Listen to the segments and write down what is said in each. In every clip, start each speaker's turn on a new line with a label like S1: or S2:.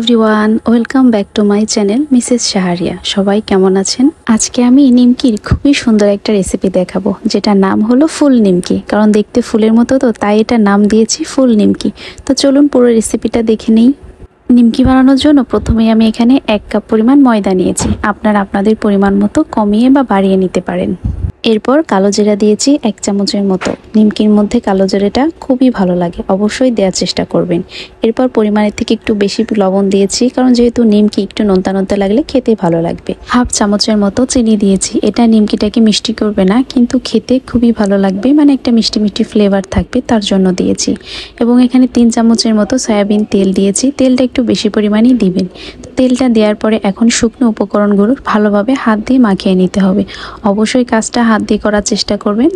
S1: Everyone, welcome back to my channel Mrs Shahria. সবাই কেমন আছেন? আজকে আমি নিমকির খুবই সুন্দর একটা রেসিপি দেখাবো, যেটা নাম হলো ফুল নিমকি। কারণ দেখতে ফুলের মতো, তো তাই এটা নাম দিয়েছি ফুল নিমকি। তো চলুন পুরো রেসিপিটা দেখে নেই। নিমকি বানানোর জন্য প্রথমে আমি এখানে 1 কাপ পরিমাণ ময়দা নিয়েছি। আপনারা আপনাদের পরিমাণ মতো কমিয়ে বা বাড়িয়ে নিতে পারেন। এরপর কালো জিরা দিয়েছি 1 চামচের মতো। নিমকির মধ্যে কালো জিরাটা খুবই ভালো লাগে, অবশ্যই দেওয়ার চেষ্টা করবেন। এরপর পরিমাণের থেকে একটু বেশি লবণ দিয়েছি, কারণ যেহেতু নিমকি একটু নোনতা নোনতা লাগলে খেতে ভালো লাগবে। 1/2 চামচের মতো চিনি দিয়েছি। এটা নিমকিটাকে মিষ্টি করবে না, কিন্তু খেতে খুবই ভালো লাগবে, মানে একটা মিষ্টি মিষ্টি ফ্লেভার থাকবে, তার জন্য দিয়েছি। এবং এখানে 3 চামচের মতো সয়াবিন তেল দিয়েছি। তেলটা একটু বেশি পরিমাণেই দিবেন। তেলটা দেওয়ার পরে এখন শুকনো উপকরণগুলো ভালোভাবে হাত দিয়ে মাখিয়ে নিতে হবে। অবশ্যই কাজটা হাত দিয়ে করার চেষ্টা করবেন।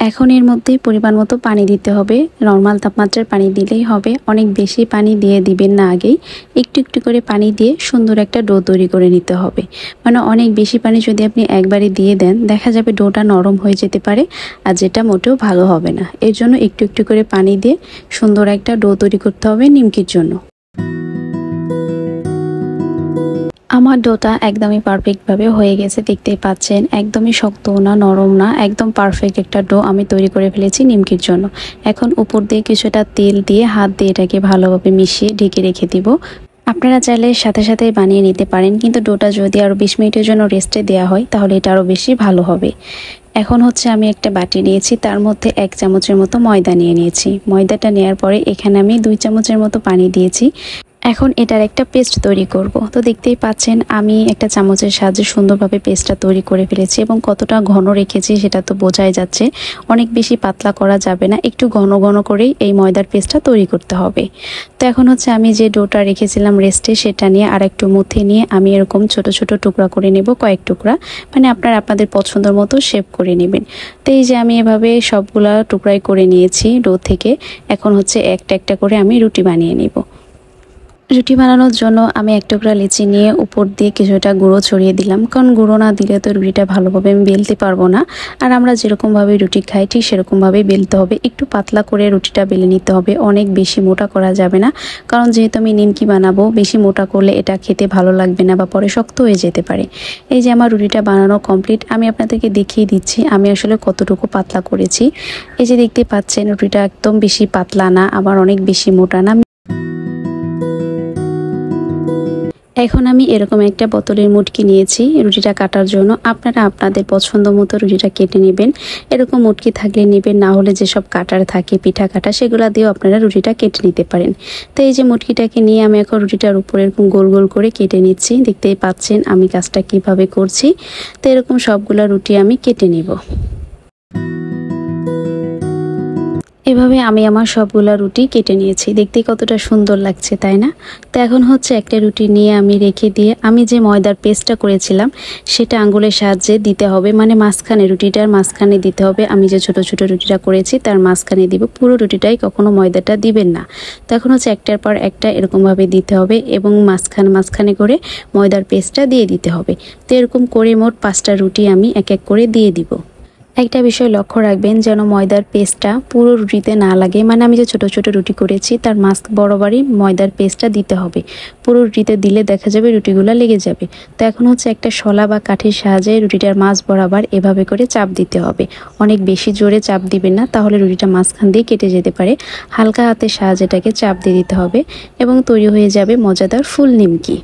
S1: এখন এর মধ্যে পরিমাণ মতো পানি দিতে হবে। নর্মাল তাপমাত্রার পানি দিলেই হবে, অনেক বেশি পানি দিয়ে দিবেন না। আগেই একটু একটু করে পানি দিয়ে সুন্দর একটা ডো তৈরি করে নিতে হবে। মানে অনেক বেশি পানি যদি আপনি একবারে দিয়ে দেন, দেখা যাবে ডোটা নরম হয়ে যেতে পারে, আর যেটা মোটেও ভালো হবে না। এর জন্য একটু একটু করে পানি দিয়ে সুন্দর একটা ডো তৈরি করতে হবে নিমকির জন্য। আমার ডোটা একদমই পারফেক্টভাবে হয়ে গেছে, দেখতেই পাচ্ছেন। একদমই শক্ত না, নরম না, একদম পারফেক্ট একটা ডো আমি তৈরি করে ফেলেছি নিমকির জন্য। এখন উপর দিয়ে কিছুটা তেল দিয়ে হাত দিয়ে এটাকে ভালোভাবে মিশিয়ে ঢেকে রেখে দিব। আপনারা চাইলে সাথে সাথে বানিয়ে নিতে পারেন, কিন্তু ডোটা যদি আরও 20 মিনিটের জন্য রেস্টে দেওয়া হয়, তাহলে এটা আরও বেশি ভালো হবে। এখন হচ্ছে আমি একটা বাটি নিয়েছি, তার মধ্যে 1 চামচের মতো ময়দা নিয়েছি। ময়দাটা নেওয়ার পরে এখানে আমি 2 চামচের মতো পানি দিয়েছি। এখন এটার একটা পেস্ট তৈরি করব। তো দেখতেই পাচ্ছেন আমি একটা চামচের সাহায্যে সুন্দরভাবে পেস্টটা তৈরি করে ফেলেছি, এবং কতটা ঘন রেখেছি সেটা তো বোঝাই যাচ্ছে। অনেক বেশি পাতলা করা যাবে না, একটু ঘন ঘন করেই এই ময়দার পেস্টটা তৈরি করতে হবে। তো এখন হচ্ছে আমি যে ডোটা রেখেছিলাম রেস্টে, সেটা নিয়ে আর একটু মুথে নিয়ে আমি এরকম ছোট ছোট টুকরা করে নেব, কয়েক টুকরা, মানে আপনারা আপনাদের পছন্দের মতো শেপ করে নেবেন। তো এই যে আমি এভাবে সবগুলা টুকরাই করে নিয়েছি ডো থেকে। এখন হচ্ছে একটা একটা করে আমি রুটি বানিয়ে নেব। রুটি বানানোর জন্য আমি 1 টুকরা লিচি নিয়ে উপর দিয়ে কিছুটা গুঁড়ো ছড়িয়ে দিলাম, কারণ গুঁড়ো না দিলে তো রুটিটা ভালোভাবে আমি বেলতে পারবো না। আর আমরা যেরকমভাবে রুটি খাই ঠিক সেরকমভাবেই বেলতে হবে। একটু পাতলা করে রুটিটা বেলে নিতে হবে, অনেক বেশি মোটা করা যাবে না, কারণ যেহেতু আমি নিমকি বানাবো, বেশি মোটা করলে এটা খেতে ভালো লাগবে না বা পরে শক্ত হয়ে যেতে পারে। এই যে আমার রুটিটা বানানো কমপ্লিট। আমি আপনাদেরকে দেখিয়ে দিচ্ছি আমি আসলে কতটুকু পাতলা করেছি। এই যে দেখতে পাচ্ছেন রুটিটা একদম বেশি পাতলা না, আবার অনেক বেশি মোটা না। এখন আমি এরকম একটা বোতলের মুটকি নিয়েছি রুটিটা কাটার জন্য। আপনারা আপনাদের পছন্দ মতো রুটিটা কেটে নেবেন। এরকম মুটকি থাকলে নেবেন, না হলে যেসব কাটার থাকে পিঠা কাটা, সেগুলো দিয়েও আপনারা রুটিটা কেটে নিতে পারেন। তো এই যে মুটকিটাকে নিয়ে আমি এখন রুটিটার উপরে এরকম গোল গোল করে কেটে নিচ্ছি। দেখতেই পাচ্ছেন আমি কাজটা কিভাবে করছি। তো এরকম সবগুলা রুটি আমি কেটে নেব। এভাবে আমি আমার সবগুলা রুটি কেটে নিয়েছি। দেখতে কতটা সুন্দর লাগছে, তাই না? তো এখন হচ্ছে একটা রুটি নিয়ে আমি রেখে দিয়ে আমি যে ময়দার পেস্টটা করেছিলাম সেটা আঙ্গুলের সাহায্যে দিতে হবে, মানে মাঝখানে, রুটিটার মাঝখানে দিতে হবে। আমি যে ছোট ছোট রুটিটা করেছি তার মাঝখানে দিব, পুরো রুটিটাই কখনো ময়দাটা দিবেন না। তো এখন হচ্ছে একটার পর একটা এরকমভাবে দিতে হবে, এবং মাঝখানে করে ময়দার পেস্টটা দিয়ে দিতে হবে। তো এরকম করে মোট 5টা রুটি আমি এক এক করে দিয়ে দিব। একটা বিষয় লক্ষ্য রাখবেন, যেন ময়দার পেস্টটা পুরো রুটিতে না লাগে, মানে আমি যে ছোট ছোট রুটি করেছি তার মাঝ বরাবরই ময়দার পেস্টটা দিতে হবে। পুরো রুটিতে দিলে দেখা যাবে রুটিগুলো লেগে যাবে। তো এখন হচ্ছে একটা শলা বা কাঠির সাহায্যে রুটিটার মাঝ বরাবর এভাবে করে চাপ দিতে হবে। অনেক বেশি জোরে চাপ দিবেন না, তাহলে রুটিটা মাঝখান দিয়ে কেটে যেতে পারে। হালকা হাতের সাহায্যে এটাকে চাপ দিয়ে দিতে হবে, এবং তৈরি হয়ে যাবে মজাদার ফুল নিমকি।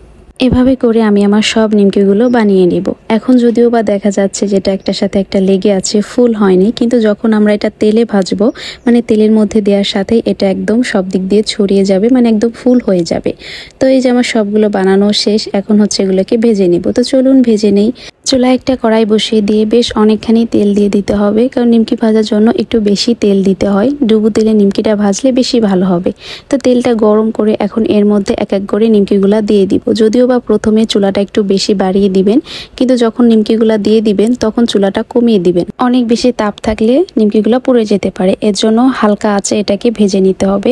S1: এভাবে করে আমি আমার সব নিমকিগুলো বানিয়ে নিব। এখন যদিও বা দেখা যাচ্ছে যেটা একটার সাথে একটা লেগে আছে, ফুল হয়নি, কিন্তু যখন আমরা এটা তেলে ভাজবো, মানে তেলের মধ্যে দেওয়ার সাথে এটা একদম সব দিক দিয়ে ছড়িয়ে যাবে, মানে একদম ফুল হয়ে যাবে। তো এই যে আমার সবগুলো বানানো শেষ। এখন হচ্ছে এগুলোকে ভেজে নিব। তো চলুন ভেজে নেই। চুলায় একটা কড়াই বসিয়ে দিয়ে বেশ অনেকখানি তেল দিয়ে দিতে হবে, কারণ নিমকি ভাজার জন্য একটু বেশি তেল দিতে হয়। ডুবো তেলে নিমকিটা ভাজলে বেশি ভালো হবে। তো তেলটা গরম করে এখন এর মধ্যে এক এক করে নিমকিগুলা দিয়ে দিব। যদিও বা প্রথমে চুলাটা একটু বেশি বাড়িয়ে দিবেন, কিন্তু যখন নিমকিগুলা দিয়ে দিবেন তখন চুলাটা কমিয়ে দিবেন। অনেক বেশি তাপ থাকলে নিমকিগুলা পুড়ে যেতে পারে, এর জন্য হালকা আঁচে এটাকে ভেজে নিতে হবে।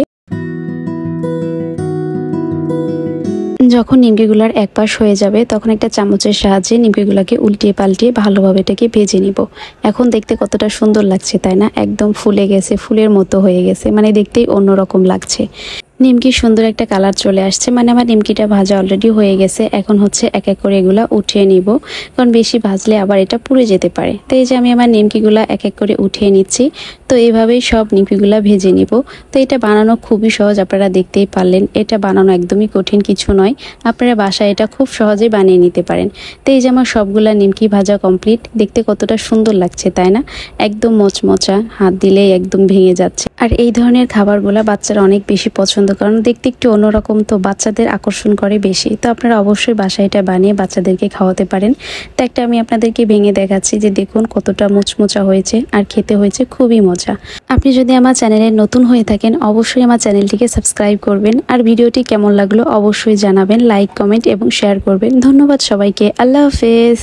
S1: যখন নিমকিগুলার এক পাশ হয়ে যাবে, তখন একটা চামচের সাহায্যে নিমকিগুলাকে উল্টিয়ে পাল্টিয়ে ভালোভাবে এটাকে ভেজে নিব। এখন দেখতে কতটা সুন্দর লাগছে, তাই না? একদম ফুলে গেছে, ফুলের মতো হয়ে গেছে, মানে দেখতেই অন্যরকম লাগছে। নিমকি সুন্দর একটা কালার চলে আসছে, মানে আমার নিমকিটা ভাজা অলরেডি হয়ে গেছে। এখন হচ্ছে এক এক করে এগুলা উঠিয়ে নিব, কারণ বেশি ভাজলে আবার এটা পুড়ে যেতে পারে। তো এই যে আমি আমার নিমকিগুলা এক এক করে উঠিয়ে নিচ্ছি। তো এইভাবেই সব নিমকিগুলা ভেজে নিব। তো এটা বানানো খুবই সহজ, আপনারা দেখতেই পারলেন। এটা বানানো একদমই কঠিন কিছু নয়, আপনারা বাসায় এটা খুব সহজে বানিয়ে নিতে পারেন। তো এই যে আমার সবগুলা নিমকি ভাজা কমপ্লিট। দেখতে কতটা সুন্দর লাগছে তাই না? একদম মচমচা, হাত দিলেই একদম ভেঙে যাচ্ছে। আর এই ধরনের খাবারগুলা বাচ্চারা অনেক বেশি পছন্দ, কারণ দেখতে একটু অন্যরকম, তো বাচ্চাদের আকর্ষণ করে বেশি। তো আপনারা অবশ্যই বাসায় এটা বানিয়ে বাচ্চাদেরকে খাওয়াতে পারেন। তো একটা আমি আপনাদেরকে ভেঙে দেখাচ্ছি যে দেখুন কতটা মুচমুচা হয়েছে, আর খেতে হয়েছে খুবই মজা। আপনি যদি আমার চ্যানেলে নতুন হয়ে থাকেন অবশ্যই আমার চ্যানেলটিকে সাবস্ক্রাইব করবেন, আর ভিডিওটি কেমন লাগলো অবশ্যই জানাবেন, লাইক কমেন্ট এবং শেয়ার করবেন। ধন্যবাদ সবাইকে, আল্লাহ হাফেজ।